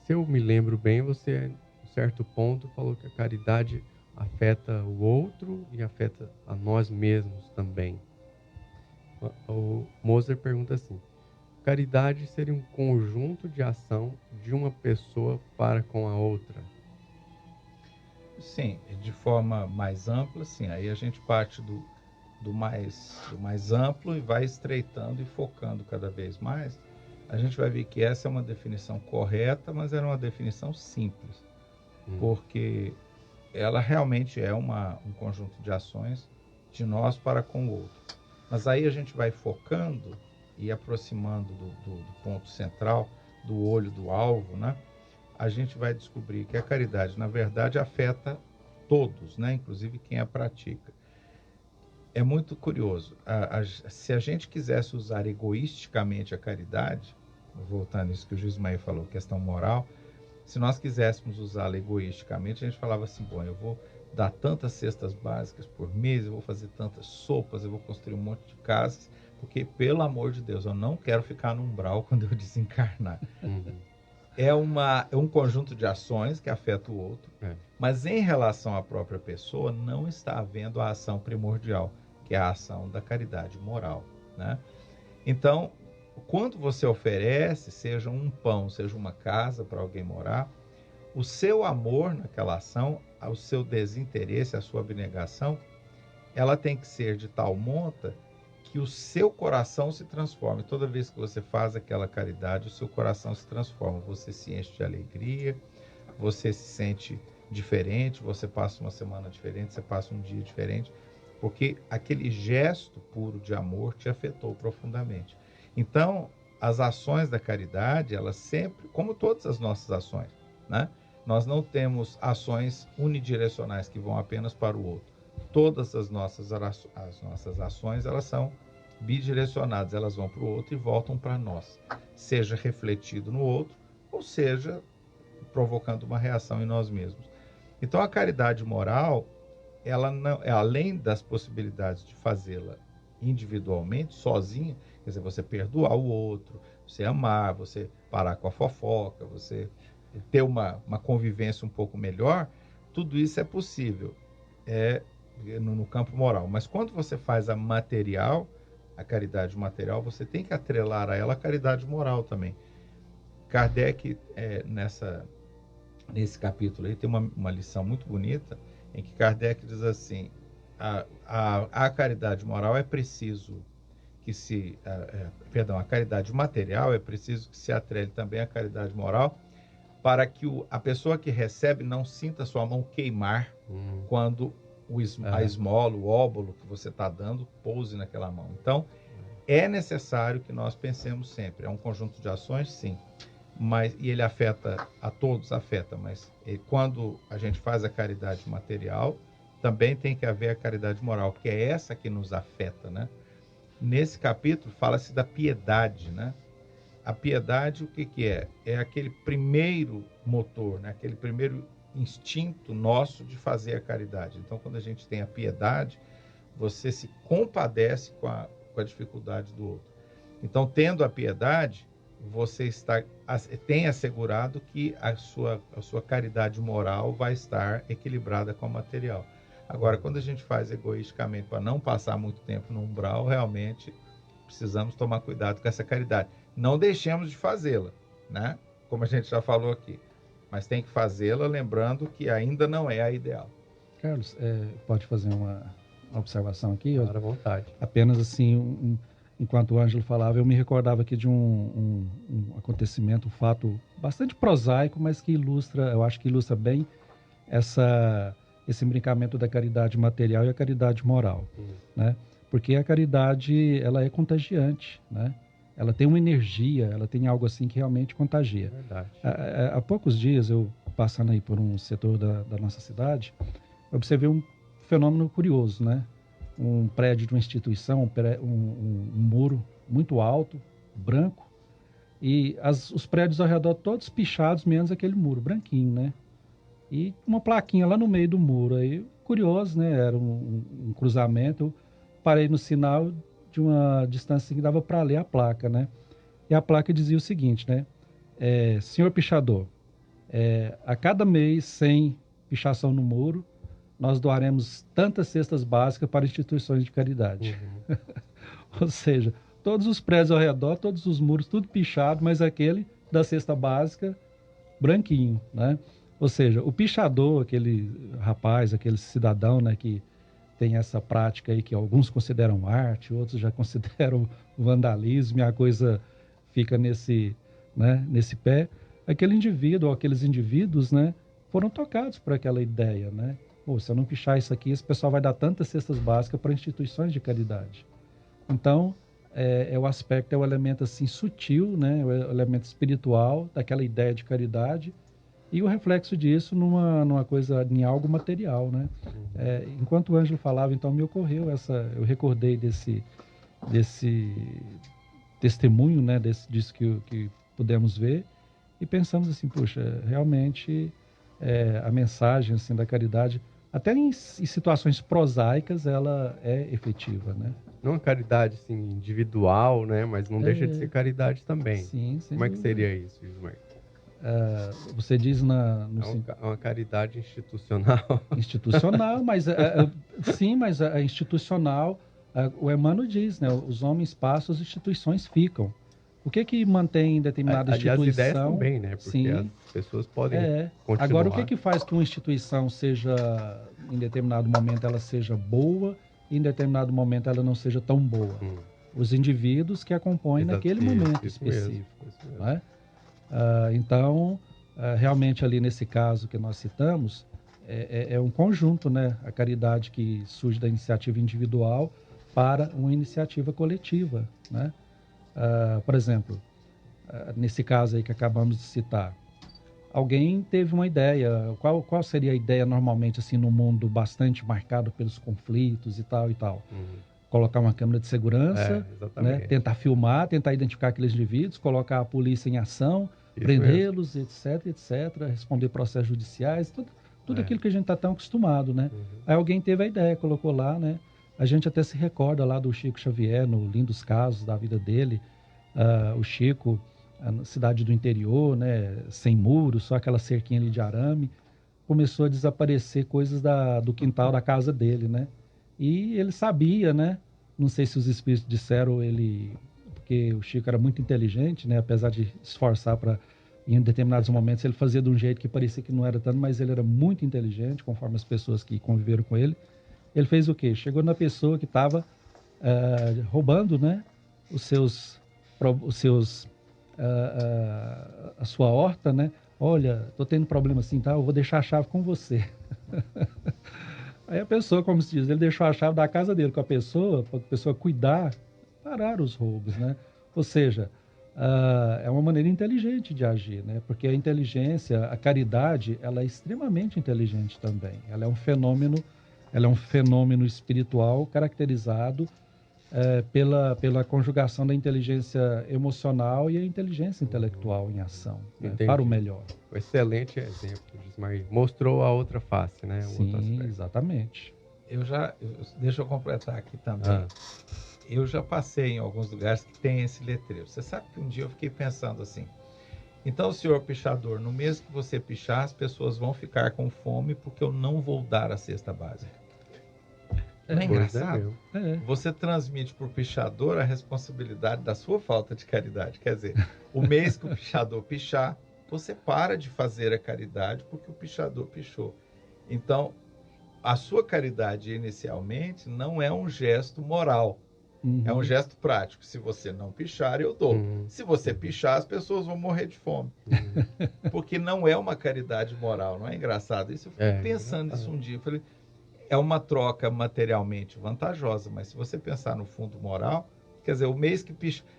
Se eu me lembro bem, você, em certo ponto, falou que a caridade afeta o outro e afeta a nós mesmos também. O Moser pergunta assim: caridade seria um conjunto de ação de uma pessoa para com a outra? Sim, de forma mais ampla, sim. Aí a gente parte do mais amplo e vai estreitando e focando cada vez mais. A gente vai ver que essa é uma definição correta, mas era uma definição simples, porque ela realmente é um conjunto de ações de nós para com o outro. Mas aí a gente vai focando e aproximando do ponto central, do olho do alvo, né? A gente vai descobrir que a caridade, na verdade, afeta todos, né? Inclusive quem a pratica. É muito curioso. Se a gente quisesse usar egoisticamente a caridade, voltando a isso que o Gismael falou, questão moral, se nós quiséssemos usá-la egoisticamente, a gente falava assim, bom, eu vou dar tantas cestas básicas por mês, eu vou fazer tantas sopas, eu vou construir um monte de casas, porque, pelo amor de Deus, eu não quero ficar no umbral quando eu desencarnar. É um conjunto de ações que afeta o outro, mas em relação à própria pessoa, não está havendo a ação primordial, que é a ação da caridade moral, né? Então, quando você oferece, seja um pão, seja uma casa para alguém morar, o seu amor naquela ação, o seu desinteresse, a sua abnegação, ela tem que ser de tal monta que o seu coração se transforme. Toda vez que você faz aquela caridade, o seu coração se transforma. Você se enche de alegria, você se sente diferente, você passa uma semana diferente, você passa um dia diferente, porque aquele gesto puro de amor te afetou profundamente. Então, as ações da caridade, elas sempre, como todas as nossas ações, né? Nós não temos ações unidirecionais que vão apenas para o outro. Todas as nossas ações, elas são bidirecionadas, elas vão para o outro e voltam para nós, seja refletido no outro, ou seja, provocando uma reação em nós mesmos. Então, a caridade moral, ela não, além das possibilidades de fazê-la individualmente, sozinha, quer dizer, você perdoar o outro, você amar, você parar com a fofoca, você ter uma convivência um pouco melhor, tudo isso é possível no campo moral. Mas quando você faz a material, a caridade material, você tem que atrelar a ela a caridade moral também. Kardec, nesse capítulo aí, tem uma lição muito bonita, em que Kardec diz assim, a caridade moral é preciso que a caridade material é preciso que se atrele também à caridade moral, para que a pessoa que recebe não sinta sua mão queimar quando a esmola, o óbolo que você está dando, pouse naquela mão. Então, é necessário que nós pensemos sempre. É um conjunto de ações, sim, e ele afeta a todos, mas quando a gente faz a caridade material, também tem que haver a caridade moral, que é essa que nos afeta, né? Nesse capítulo fala-se da piedade, né? A piedade, o que é? É aquele primeiro motor, né? Aquele primeiro instinto nosso de fazer a caridade. Então, quando a gente tem a piedade, você se compadece com a dificuldade do outro. Então, tendo a piedade, você tem assegurado que a sua caridade moral vai estar equilibrada com a material. Agora, quando a gente faz egoisticamente para não passar muito tempo no umbral, realmente precisamos tomar cuidado com essa caridade. Não deixemos de fazê-la, né? Como a gente já falou aqui. Mas tem que fazê-la lembrando que ainda não é a ideal. Carlos, pode fazer uma observação aqui? Claro, à vontade. Apenas assim, enquanto o Ângelo falava, eu me recordava aqui de um acontecimento, um fato bastante prosaico, mas que eu acho que ilustra bem esse brincamento da caridade material e a caridade moral, né? Porque a caridade, ela é contagiante, né? Ela tem uma energia, ela tem algo assim que realmente contagia. Verdade. Há poucos dias eu passando aí por um setor da nossa cidade, eu observei um fenômeno curioso, né? Um prédio de uma instituição, um muro muito alto, branco, e os prédios ao redor todos pichados, menos aquele muro branquinho, né? E uma plaquinha lá no meio do muro. Aí, curioso, né? Era um cruzamento. Eu parei no sinal de uma distância que dava para ler a placa, né? E a placa dizia o seguinte, né? Senhor pichador, a cada mês sem pichação no muro, nós doaremos tantas cestas básicas para instituições de caridade. Uhum. Ou seja, todos os prédios ao redor, todos os muros, tudo pichado, mas aquele da cesta básica, branquinho, né? Ou seja, o pichador, aquele rapaz, aquele cidadão, né, que tem essa prática aí que alguns consideram arte, outros já consideram vandalismo, e a coisa fica nesse pé. Aquele indivíduo, ou aqueles indivíduos, né, foram tocados por aquela ideia, né? Pô, se eu não pichar isso aqui, esse pessoal vai dar tantas cestas básicas para instituições de caridade. Então, o aspecto, é o elemento assim sutil, né, o elemento espiritual daquela ideia de caridade, e o reflexo disso numa coisa, em algo material, né? Enquanto o Ângelo falava, então me ocorreu eu recordei desse testemunho, né, disso que pudemos ver, e pensamos assim, puxa, realmente a mensagem assim da caridade, até em situações prosaicas, ela é efetiva, né? Não é caridade assim, individual, né? Mas não deixa de ser caridade também. Sim, sem Como é que dúvida. seria isso, Ismael? Você diz É uma caridade institucional. institucional, mas sim, mas a institucional, o Emmanuel diz, né? Os homens passam, as instituições ficam. O que mantém determinada instituição? E as ideias também, né? Porque sim, as pessoas podem continuar. Agora, o que faz que uma instituição seja, em determinado momento, ela seja boa, e em determinado momento ela não seja tão boa? Os indivíduos que a compõem naquele momento específico. Isso mesmo. Não é? Então, realmente ali nesse caso que nós citamos, é um conjunto, né? A caridade que surge da iniciativa individual para uma iniciativa coletiva, né? Por exemplo, nesse caso aí que acabamos de citar, alguém teve uma ideia. Qual seria a ideia normalmente assim no mundo bastante marcado pelos conflitos e tal e tal? Colocar uma câmera de segurança, né? Tentar filmar, tentar identificar aqueles indivíduos, colocar a polícia em ação, prendê-los, etc, responder processos judiciais, tudo aquilo que a gente está tão acostumado, né? Aí alguém teve a ideia, colocou lá, né? A gente até se recorda lá do Chico Xavier, no Lindos Casos da vida dele, o Chico, na cidade do interior, né? Sem muros, só aquela cerquinha ali de arame, começou a desaparecer coisas do quintal da casa dele, né? E ele sabia, né? Não sei se os espíritos disseram porque o Chico era muito inteligente, né? Apesar de esforçar para, em determinados momentos, ele fazia de um jeito que parecia que não era tanto, mas ele era muito inteligente, conforme as pessoas que conviveram com ele. Ele fez o quê? Chegou na pessoa que estava roubando, né? A sua horta, né? Olha, estou tendo problema assim, tá? Eu vou deixar a chave com você. Aí a pessoa, como se diz, ele deixou a chave da casa dele com a pessoa, para a pessoa cuidar, parar os roubos, né? Ou seja, é uma maneira inteligente de agir, né? Porque a inteligência, a caridade, ela é extremamente inteligente também. Ela é um fenômeno espiritual caracterizado pela conjugação da inteligência emocional e a inteligência intelectual em ação, né? Para o melhor. Um excelente exemplo, Ismael. Mostrou a outra face, né? Sim, exatamente. Deixa eu completar aqui também. Eu já passei em alguns lugares que tem esse letreiro. Você sabe que um dia eu fiquei pensando assim, então, senhor pichador, no mês que você pichar, as pessoas vão ficar com fome porque eu não vou dar a cesta básica. Não é engraçado? Você transmite para o pichador a responsabilidade da sua falta de caridade. Quer dizer, o mês que o pichador pichar, você para de fazer a caridade porque o pichador pichou. Então, a sua caridade inicialmente não é um gesto moral. É um gesto prático. Se você não pichar, eu dou. Se você pichar, as pessoas vão morrer de fome. Porque não é uma caridade moral. Não é engraçado? Isso eu fiquei pensando nisso um dia. Eu falei, é uma troca materialmente vantajosa, mas se você pensar no fundo moral, Quer dizer, o mês que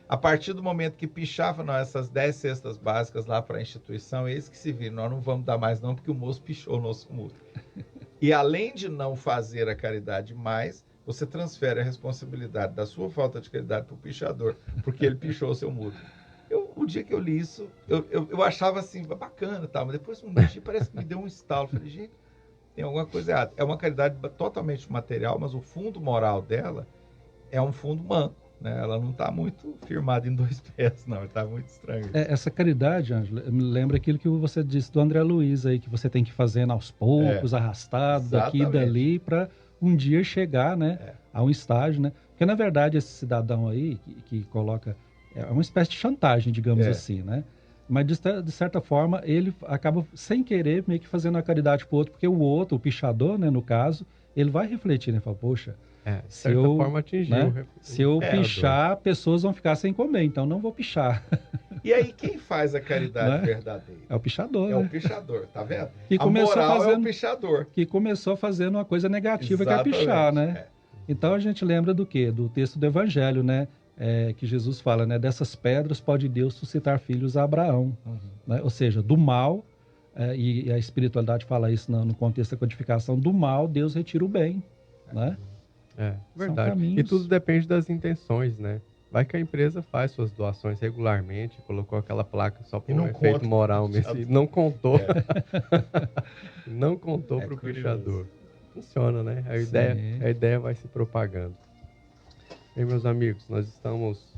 a partir do momento que pichava, não, essas 10 cestas básicas lá para a instituição, eles que se viram, nós não vamos dar mais não, porque o moço pichou o nosso muro. E além de não fazer a caridade mais, você transfere a responsabilidade da sua falta de caridade para o pichador, porque ele pichou o seu muro. O dia que eu li isso, eu achava assim, bacana, tá? Mas depois um dia parece que me deu um estalo. Falei, gente, tem alguma coisa errada. É uma caridade totalmente material, mas o fundo moral dela é um fundo manco, né? Ela não está muito firmada em 2 pés, não. Está muito estranho. Essa caridade, Ângela, me lembra aquilo que você disse do André Luiz aí, que você tem que fazer aos poucos, arrastado daqui e dali, para um dia chegar, né, a um estágio, né? Porque, na verdade, esse cidadão aí que coloca... É uma espécie de chantagem, digamos assim, né? Mas, de certa forma, ele acaba, sem querer, meio que fazendo a caridade para o outro, porque o outro, o pichador, né, no caso, ele vai refletir, né? Fala, poxa, de certa forma atingiu, né, se eu pichar, pessoas vão ficar sem comer, então não vou pichar. E aí, quem faz a caridade verdadeira? É o pichador, o pichador, tá vendo? Que começou fazendo, é o pichador. Que começou fazendo uma coisa negativa, exatamente, que é pichar, né? Então, a gente lembra do quê? Do texto do Evangelho, né? Que Jesus fala, né? Dessas pedras pode Deus suscitar filhos a Abraão. Né? Ou seja, do mal, e a espiritualidade fala isso no contexto da codificação, do mal Deus retira o bem, né? Verdade. E tudo depende das intenções, né? Vai que a empresa faz suas doações regularmente, colocou aquela placa só por um efeito moral mesmo, e não contou. Não contou para o pichador. Funciona, né? A ideia vai se propagando. Bem, meus amigos, nós estamos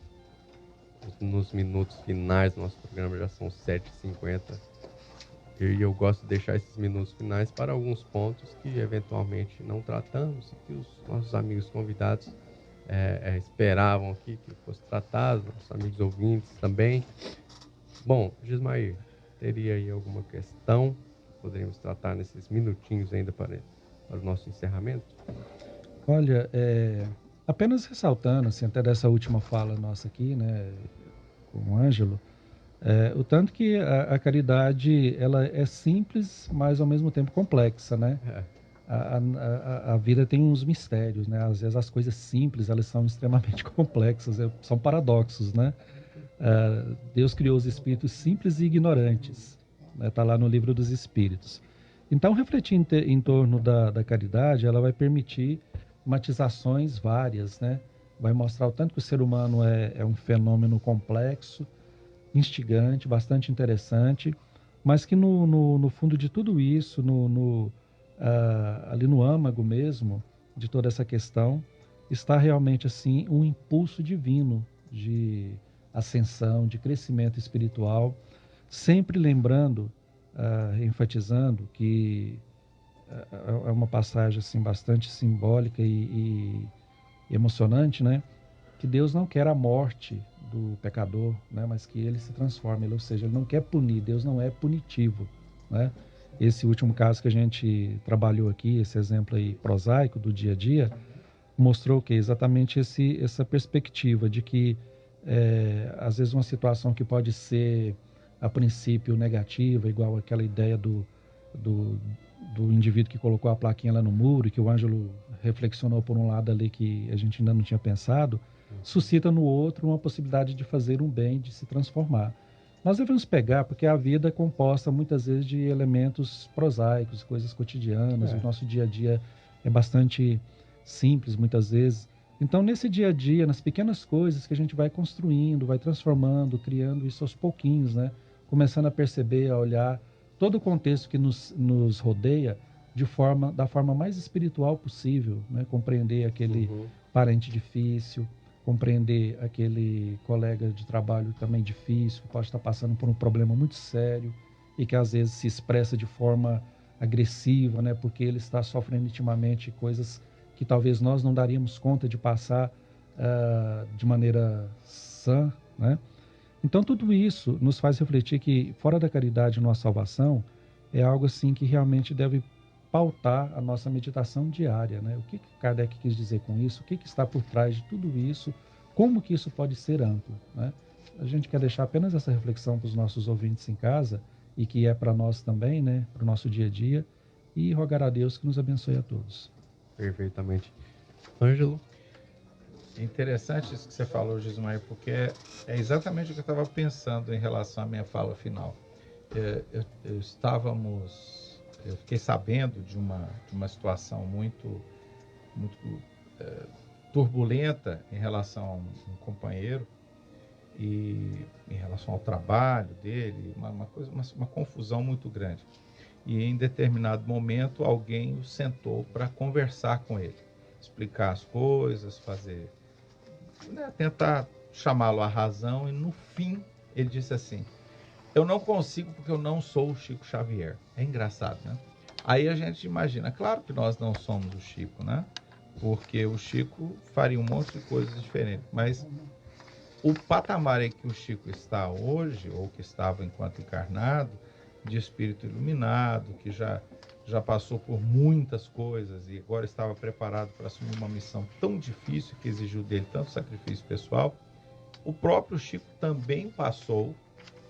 nos minutos finais do nosso programa, já são 7h50. E eu gosto de deixar esses minutos finais para alguns pontos que eventualmente não tratamos e que os nossos amigos convidados esperavam aqui que fosse tratado, nossos amigos ouvintes também. Bom, Gismair, teria aí alguma questão que poderíamos tratar nesses minutinhos ainda para o nosso encerramento? Olha, apenas ressaltando, assim, até dessa última fala nossa aqui, né, com o Ângelo, o tanto que a caridade, ela é simples, mas ao mesmo tempo complexa, né? A vida tem uns mistérios, né? Às vezes as coisas simples, elas são extremamente complexas, são paradoxos, né? Deus criou os espíritos simples e ignorantes, né? Tá lá no Livro dos Espíritos. Então, refletir em torno da caridade, ela vai permitir matizações várias, né? Vai mostrar o tanto que o ser humano é um fenômeno complexo, instigante, bastante interessante, mas que no fundo de tudo isso, ali no âmago mesmo de toda essa questão, está realmente assim um impulso divino de ascensão, de crescimento espiritual, sempre lembrando, enfatizando que é uma passagem assim bastante simbólica e emocionante, né? Que Deus não quer a morte do pecador, né? Mas que ele se transforme, ou seja, ele não quer punir, Deus não é punitivo, né? Esse último caso que a gente trabalhou aqui, esse exemplo aí prosaico do dia a dia, mostrou que exatamente essa perspectiva de que às vezes uma situação que pode ser a princípio negativa, igual aquela ideia do indivíduo que colocou a plaquinha lá no muro e que o Ângelo reflexionou por um lado ali que a gente ainda não tinha pensado, suscita no outro uma possibilidade de fazer um bem, de se transformar. Nós devemos pegar, porque a vida é composta muitas vezes de elementos prosaicos, coisas cotidianas, o nosso dia a dia é bastante simples muitas vezes. Então, nesse dia a dia, nas pequenas coisas que a gente vai construindo, vai transformando, criando isso aos pouquinhos, né? Começando a perceber, a olhar todo o contexto que nos rodeia da forma mais espiritual possível, né? Compreender aquele parente difícil, compreender aquele colega de trabalho também difícil, que pode estar passando por um problema muito sério e que às vezes se expressa de forma agressiva, né? Porque ele está sofrendo intimamente coisas que talvez nós não daríamos conta de passar de maneira sã, né? Então, tudo isso nos faz refletir que, fora da caridade, nossa salvação é algo assim que realmente deve pautar a nossa meditação diária, né? O que Kardec quis dizer com isso? O que está por trás de tudo isso? Como que isso pode ser amplo, né? A gente quer deixar apenas essa reflexão para os nossos ouvintes em casa e que é para nós também, né? Para o nosso dia a dia, e rogar a Deus que nos abençoe a todos. Perfeitamente. Ângelo? É interessante isso que você falou, Gismael, porque é exatamente o que eu estava pensando em relação à minha fala final. Eu fiquei sabendo de uma situação muito turbulenta em relação a um companheiro e em relação ao trabalho dele, uma confusão muito grande. E em determinado momento alguém o sentou para conversar com ele, explicar as coisas, fazer, né, tentar chamá-lo à razão, e no fim ele disse assim: eu não consigo porque eu não sou o Chico Xavier. É engraçado, né? Aí a gente imagina, claro que nós não somos o Chico, né? Porque o Chico faria um monte de coisas diferentes, mas o patamar em que o Chico está hoje, ou que estava enquanto encarnado, de espírito iluminado, que já passou por muitas coisas e agora estava preparado para assumir uma missão tão difícil que exigiu dele tanto sacrifício pessoal, o próprio Chico também passou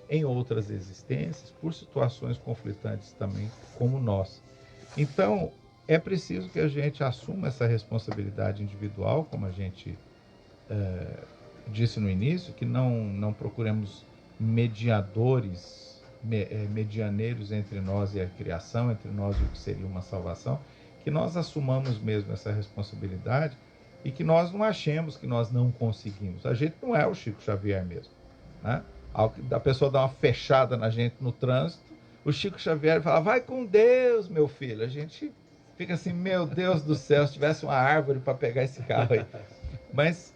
em outras existências por situações conflitantes também, como nós. Então, é preciso que a gente assuma essa responsabilidade individual, como a gente disse no início, que não procuremos mediadores, medianeiros entre nós e a criação, entre nós e o que seria uma salvação, que nós assumamos mesmo essa responsabilidade e que nós não achemos que nós não conseguimos. A gente não é o Chico Xavier mesmo, né? A pessoa dá uma fechada na gente no trânsito, o Chico Xavier fala: vai com Deus, meu filho. A gente fica assim: meu Deus do céu, se tivesse uma árvore para pegar esse carro aí. Mas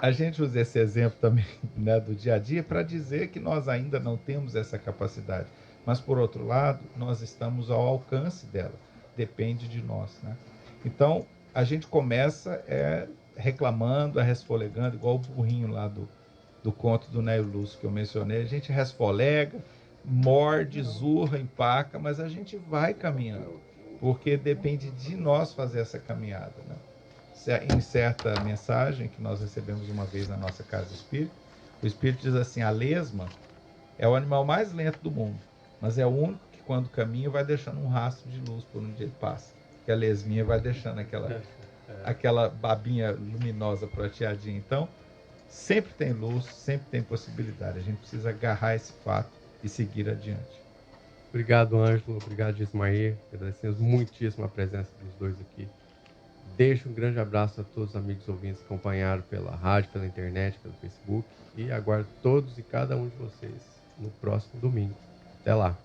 a gente usa esse exemplo também, né, do dia a dia para dizer que nós ainda não temos essa capacidade. Mas, por outro lado, nós estamos ao alcance dela. Depende de nós, né? Então, a gente começa reclamando, resfolegando, igual o burrinho lá do conto do Nélio Lúcio que eu mencionei. A gente resfolega, morde, zurra, empaca, mas a gente vai caminhando, porque depende de nós fazer essa caminhada, né? Em certa mensagem que nós recebemos uma vez na nossa casa espírita, o Espírito diz assim: a lesma é o animal mais lento do mundo, mas é o único que quando caminha vai deixando um rastro de luz por onde ele passa, que a lesminha vai deixando aquela babinha luminosa prateadinha. Então, sempre tem luz, sempre tem possibilidade. A gente precisa agarrar esse fato e seguir adiante. Obrigado, Ângelo. Obrigado, Gismair. Agradecemos muitíssimo a presença dos dois aqui. Deixo um grande abraço a todos os amigos ouvintes que acompanharam pela rádio, pela internet, pelo Facebook. E aguardo todos e cada um de vocês no próximo domingo. Até lá.